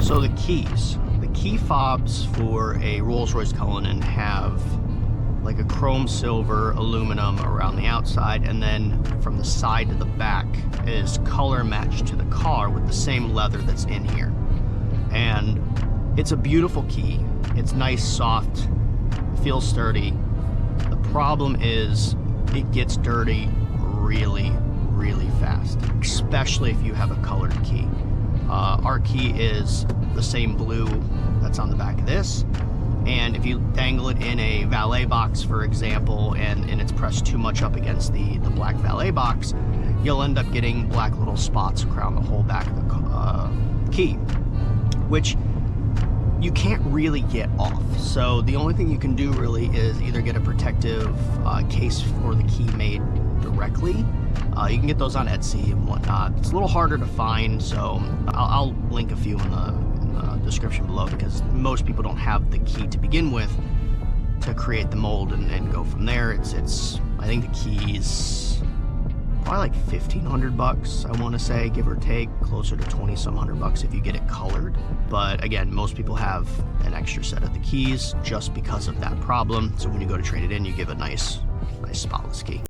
So the key fobs for a Rolls Royce Cullinan have like a chrome silver aluminum around the outside, and then from the side to the back is color matched to the car with the same leather that's in here. And it's a beautiful key. It's nice, soft, feels sturdy. The problem is it gets dirty really, really fast, especially if you have a colored key. Our key is the same blue that's on the back of this, and if you dangle it in a valet box, for example, and it's pressed too much up against the black valet box, you'll end up getting black little spots around the whole back of the key, which you can't really get off. So the only thing you can do really is either get a protective case for the key made directly. You can get those on Etsy and whatnot. It's a little harder to find, so I'll link a few in the description below, because most people don't have the key to begin with to create the mold and go from there. It's I think the key's probably like 1,500 bucks, I want to say, give or take, closer to 20-some hundred bucks if you get it colored. But again, most people have an extra set of the keys just because of that problem. So when you go to trade it in, you give a nice spotless key.